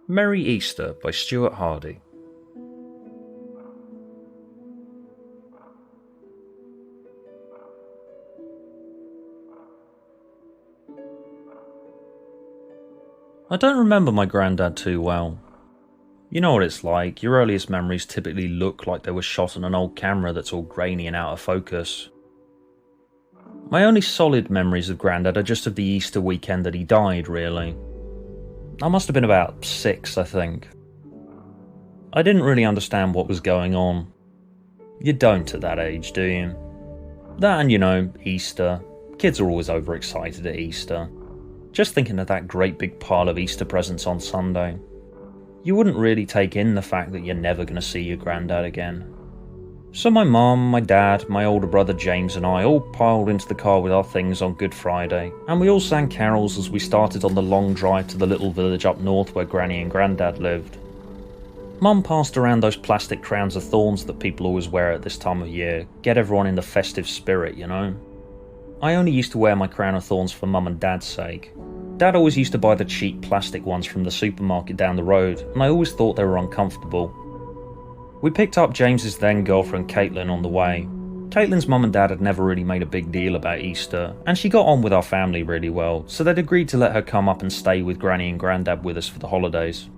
Merry Easter by Stuart Hardy. I don't remember my granddad too well. You know what it's like, your earliest memories typically look like they were shot on an old camera that's all grainy and out of focus. My only solid memories of Grandad are just of the Easter weekend that he died, really. I must have been about 6, I think. I didn't really understand what was going on. You don't at that age, do you? That and, Easter. Kids are always overexcited at Easter. Just thinking of that great big pile of Easter presents on Sunday. You wouldn't really take in the fact that you're never going to see your granddad again. So my mum, my dad, my older brother James and I all piled into the car with our things on Good Friday, and we all sang carols as we started on the long drive to the little village up north where Granny and Grandad lived. Mum passed around those plastic crowns of thorns that people always wear at this time of year, get everyone in the festive spirit, I only used to wear my crown of thorns for Mum and Dad's sake. Dad always used to buy the cheap plastic ones from the supermarket down the road, and I always thought they were uncomfortable. We picked up James's then girlfriend Caitlin on the way. Caitlin's mum and dad had never really made a big deal about Easter, and she got on with our family really well, so they'd agreed to let her come up and stay with Granny and Grandad with us for the holidays.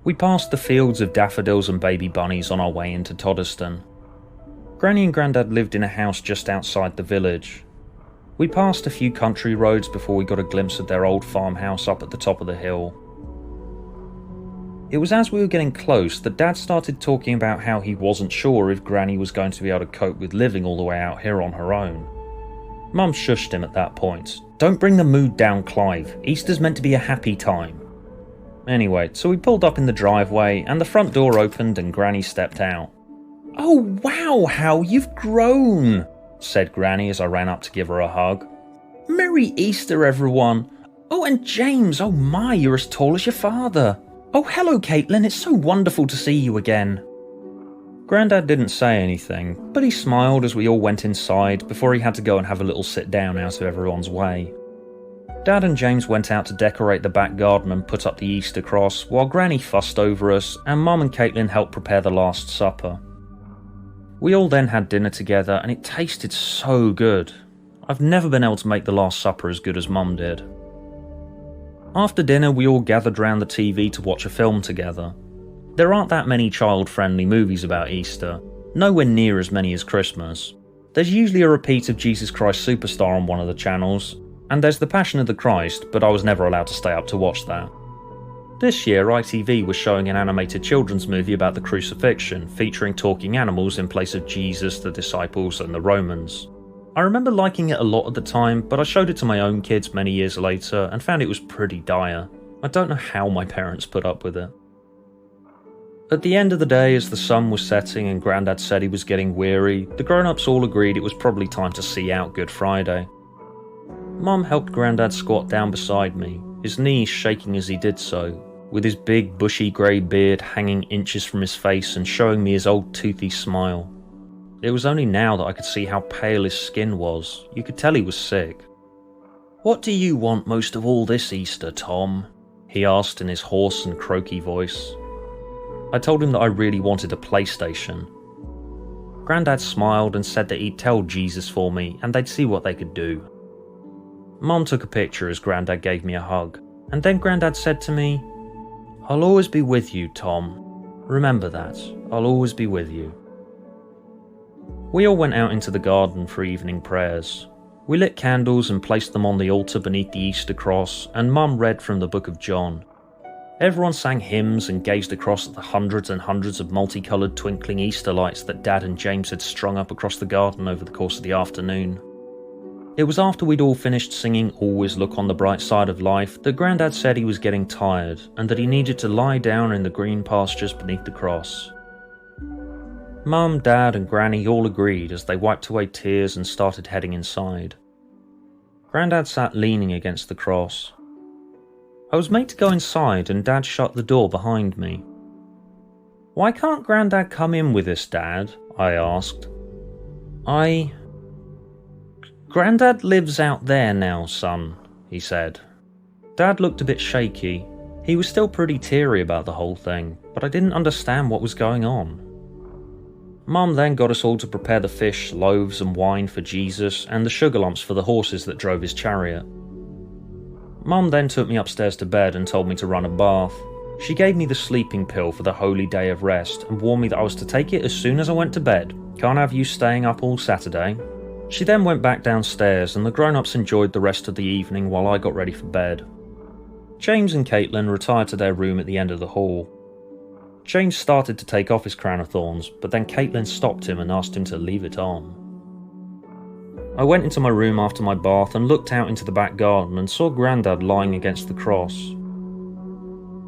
We passed the fields of daffodils and baby bunnies on our way into Todderston. Granny and Grandad lived in a house just outside the village. We passed a few country roads before we got a glimpse of their old farmhouse up at the top of the hill. It was as we were getting close that Dad started talking about how he wasn't sure if Granny was going to be able to cope with living all the way out here on her own. Mum shushed him at that point. "Don't bring the mood down, Clive. Easter's meant to be a happy time." Anyway, so we pulled up in the driveway and the front door opened and Granny stepped out. "Oh wow, how you've grown," said Granny as I ran up to give her a hug. "Merry Easter, everyone. Oh, and James, oh my, you're as tall as your father. Oh, hello, Caitlin, it's so wonderful to see you again." Grandad didn't say anything, but he smiled as we all went inside before he had to go and have a little sit down out of everyone's way. Dad and James went out to decorate the back garden and put up the Easter cross, while Granny fussed over us and Mum and Caitlin helped prepare the Last Supper. We all then had dinner together and it tasted so good. I've never been able to make the Last Supper as good as Mum did. After dinner we all gathered round the TV to watch a film together. There aren't that many child-friendly movies about Easter, nowhere near as many as Christmas. There's usually a repeat of Jesus Christ Superstar on one of the channels, and there's The Passion of the Christ, but I was never allowed to stay up to watch that. This year, ITV was showing an animated children's movie about the crucifixion, featuring talking animals in place of Jesus, the disciples, and the Romans. I remember liking it a lot at the time, but I showed it to my own kids many years later and found it was pretty dire. I don't know how my parents put up with it. At the end of the day, as the sun was setting and Grandad said he was getting weary, the grown-ups all agreed it was probably time to see out Good Friday. Mum helped Grandad squat down beside me, his knees shaking as he did so, with his big bushy grey beard hanging inches from his face and showing me his old toothy smile. It was only now that I could see how pale his skin was. You could tell he was sick. "What do you want most of all this Easter, Tom?" he asked in his hoarse and croaky voice. I told him that I really wanted a PlayStation. Grandad smiled and said that he'd tell Jesus for me and they'd see what they could do. Mum took a picture as Grandad gave me a hug, and then Grandad said to me, "I'll always be with you, Tom. Remember that. I'll always be with you." We all went out into the garden for evening prayers. We lit candles and placed them on the altar beneath the Easter cross, and Mum read from the Book of John. Everyone sang hymns and gazed across at the hundreds and hundreds of multicoloured twinkling Easter lights that Dad and James had strung up across the garden over the course of the afternoon. It was after we'd all finished singing "Always Look on the Bright Side of Life" that Grandad said he was getting tired and that he needed to lie down in the green pastures beneath the cross. Mum, Dad and Granny all agreed as they wiped away tears and started heading inside. Grandad sat leaning against the cross. I was made to go inside and Dad shut the door behind me. "Why can't Grandad come in with us, Dad?" I asked. Grandad lives out there now, son," he said. Dad looked a bit shaky. He was still pretty teary about the whole thing, but I didn't understand what was going on. Mum then got us all to prepare the fish, loaves and wine for Jesus and the sugar lumps for the horses that drove his chariot. Mum then took me upstairs to bed and told me to run a bath. She gave me the sleeping pill for the holy day of rest and warned me that I was to take it as soon as I went to bed. Can't have you staying up all Saturday. She then went back downstairs and the grown-ups enjoyed the rest of the evening while I got ready for bed. James and Caitlin retired to their room at the end of the hall. James started to take off his crown of thorns, but then Caitlin stopped him and asked him to leave it on. I went into my room after my bath and looked out into the back garden and saw Grandad lying against the cross.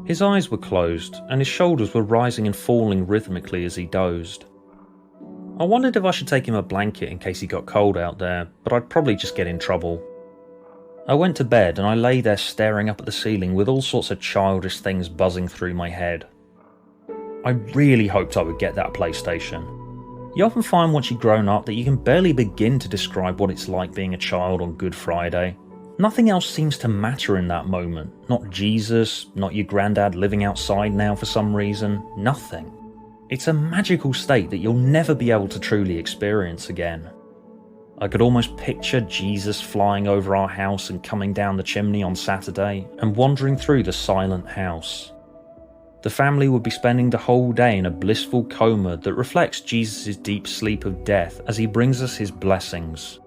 His eyes were closed and his shoulders were rising and falling rhythmically as he dozed. I wondered if I should take him a blanket in case he got cold out there, but I'd probably just get in trouble. I went to bed and I lay there staring up at the ceiling with all sorts of childish things buzzing through my head. I really hoped I would get that PlayStation. You often find once you've grown up that you can barely begin to describe what it's like being a child on Good Friday. Nothing else seems to matter in that moment. Not Jesus, not your granddad living outside now for some reason, nothing. It's a magical state that you'll never be able to truly experience again. I could almost picture Jesus flying over our house and coming down the chimney on Saturday and wandering through the silent house. The family would be spending the whole day in a blissful coma that reflects Jesus' deep sleep of death as he brings us his blessings.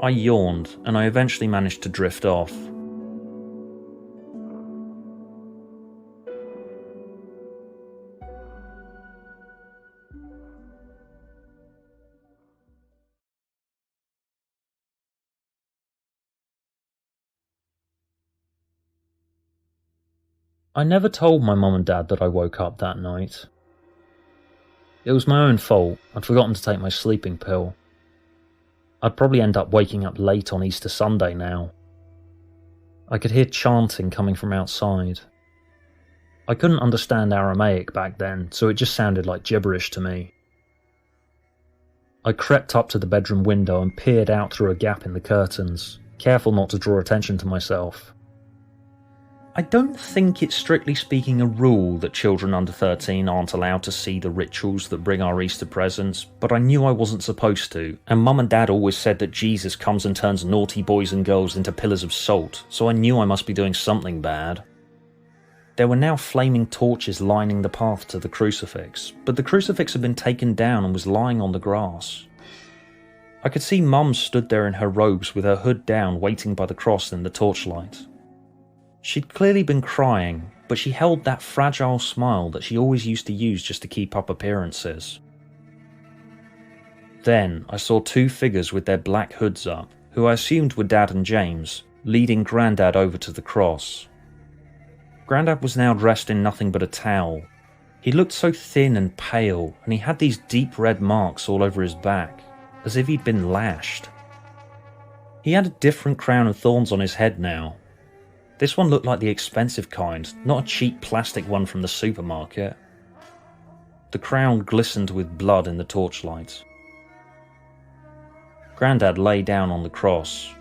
I yawned and I eventually managed to drift off. I never told my mum and dad that I woke up that night. It was my own fault. I'd forgotten to take my sleeping pill. I'd probably end up waking up late on Easter Sunday now. I could hear chanting coming from outside. I couldn't understand Aramaic back then, so it just sounded like gibberish to me. I crept up to the bedroom window and peered out through a gap in the curtains, careful not to draw attention to myself. I don't think it's strictly speaking a rule that children under 13 aren't allowed to see the rituals that bring our Easter presents, but I knew I wasn't supposed to, and Mum and Dad always said that Jesus comes and turns naughty boys and girls into pillars of salt, so I knew I must be doing something bad. There were now flaming torches lining the path to the crucifix, but the crucifix had been taken down and was lying on the grass. I could see Mum stood there in her robes with her hood down waiting by the cross in the torchlight. She'd clearly been crying, but she held that fragile smile that she always used to use just to keep up appearances. Then I saw two figures with their black hoods up, who I assumed were Dad and James, leading Grandad over to the cross. Grandad was now dressed in nothing but a towel. He looked so thin and pale, and he had these deep red marks all over his back, as if he'd been lashed. He had a different crown of thorns on his head now. This one looked like the expensive kind, not a cheap plastic one from the supermarket. The crown glistened with blood in the torchlight. Grandad lay down on the cross.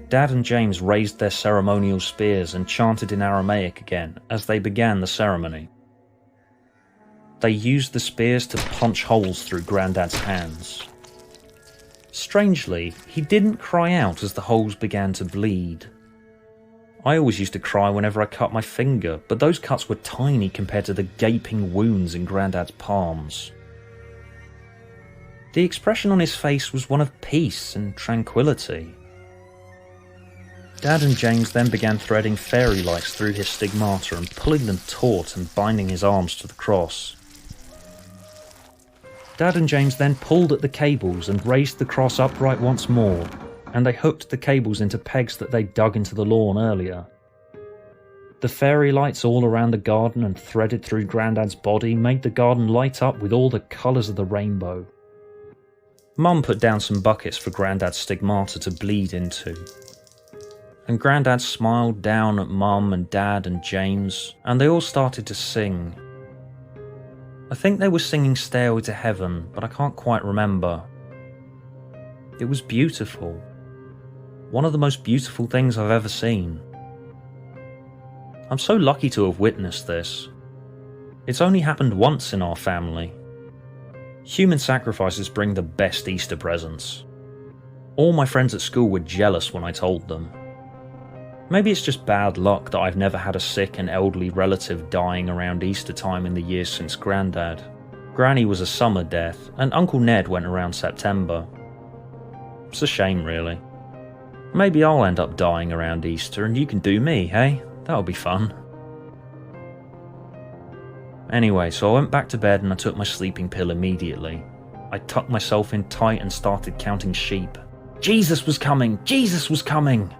Dad and James raised their ceremonial spears and chanted in Aramaic again as they began the ceremony. They used the spears to punch holes through Grandad's hands. Strangely, he didn't cry out as the holes began to bleed. I always used to cry whenever I cut my finger, but those cuts were tiny compared to the gaping wounds in Grandad's palms. The expression on his face was one of peace and tranquility. Dad and James then began threading fairy lights through his stigmata and pulling them taut and binding his arms to the cross. Dad and James then pulled at the cables and raised the cross upright once more, and they hooked the cables into pegs that they dug into the lawn earlier. The fairy lights all around the garden and threaded through Grandad's body made the garden light up with all the colours of the rainbow. Mum put down some buckets for Grandad's stigmata to bleed into. And Grandad smiled down at Mum and Dad and James, and they all started to sing. I think they were singing Stairway to Heaven, but I can't quite remember. It was beautiful. one of the most beautiful things I've ever seen. I'm so lucky to have witnessed this. It's only happened once in our family. Human sacrifices bring the best Easter presents. All my friends at school were jealous when I told them. Maybe it's just bad luck that I've never had a sick and elderly relative dying around Easter time in the years since Grandad. Granny was a summer death, and Uncle Ned went around September. It's a shame, really. Maybe I'll end up dying around Easter and you can do me, hey? That'll be fun. Anyway, so I went back to bed and I took my sleeping pill immediately. I tucked myself in tight and started counting sheep. Jesus was coming! Jesus was coming!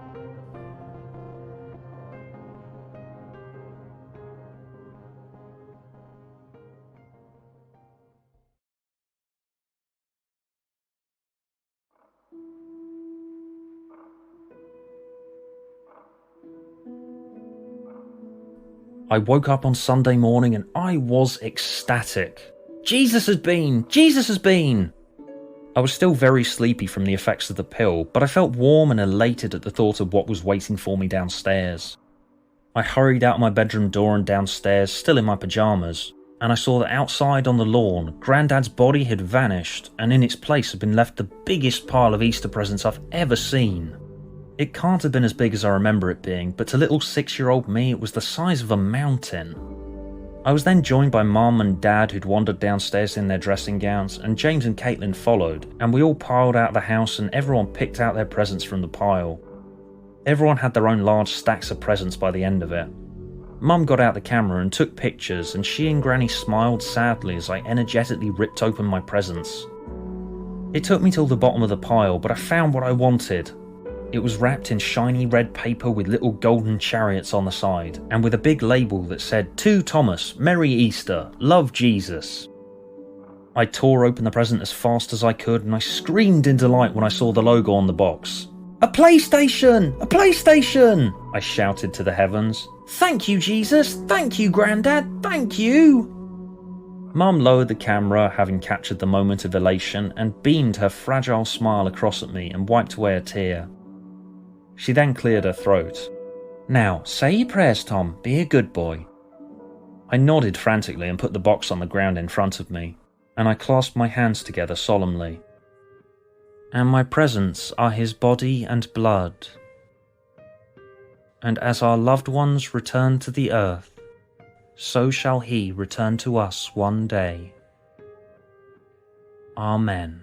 I woke up on Sunday morning and I was ecstatic. Jesus has been! Jesus has been! I was still very sleepy from the effects of the pill, but I felt warm and elated at the thought of what was waiting for me downstairs. I hurried out my bedroom door and downstairs, still in my pyjamas, and I saw that outside on the lawn, Grandad's body had vanished, and in its place had been left the biggest pile of Easter presents I've ever seen. It can't have been as big as I remember it being, but to little 6-year-old me it was the size of a mountain. I was then joined by Mum and Dad who'd wandered downstairs in their dressing gowns, and James and Caitlin followed, and we all piled out of the house and everyone picked out their presents from the pile. Everyone had their own large stacks of presents by the end of it. Mum got out the camera and took pictures, and she and Granny smiled sadly as I energetically ripped open my presents. It took me till the bottom of the pile, but I found what I wanted. It was wrapped in shiny red paper with little golden chariots on the side, and with a big label that said, "To Thomas, Merry Easter, Love Jesus." I tore open the present as fast as I could, and I screamed in delight when I saw the logo on the box. "A PlayStation! A PlayStation!" I shouted to the heavens. "Thank you, Jesus! Thank you, Grandad! Thank you!" Mum lowered the camera, having captured the moment of elation, and beamed her fragile smile across at me and wiped away a tear. She then cleared her throat. "Now, say your prayers, Tom. Be a good boy." I nodded frantically and put the box on the ground in front of me, and I clasped my hands together solemnly. "And my presents are his body and blood. And as our loved ones return to the earth, so shall he return to us one day. Amen."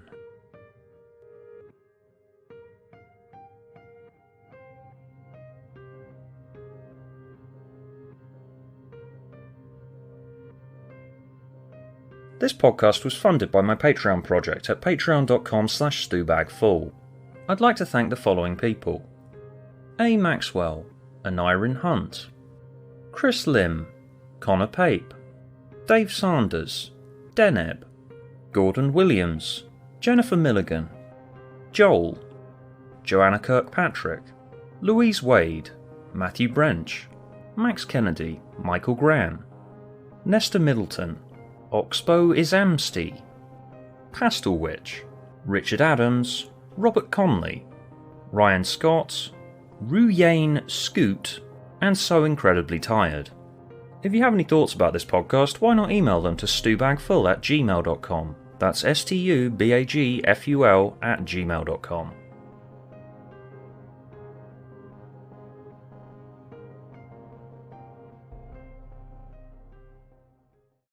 This podcast was funded by my Patreon project at patreon.com/stewbagfull. I'd like to thank the following people: A. Maxwell, Anirin Hunt, Chris Lim, Connor Pape, Dave Sanders, Deneb, Gordon Williams, Jennifer Milligan, Joel, Joanna Kirkpatrick, Louise Wade, Matthew Brench, Max Kennedy, Michael Gran, Nesta Middleton, Oxbow Isamsti, Pastel Witch, Richard Adams, Robert Conley, Ryan Scott, Ruyane Scoot, and So Incredibly Tired. If you have any thoughts about this podcast, why not email them to stewbagfull@gmail.com. That's stubagfull@gmail.com.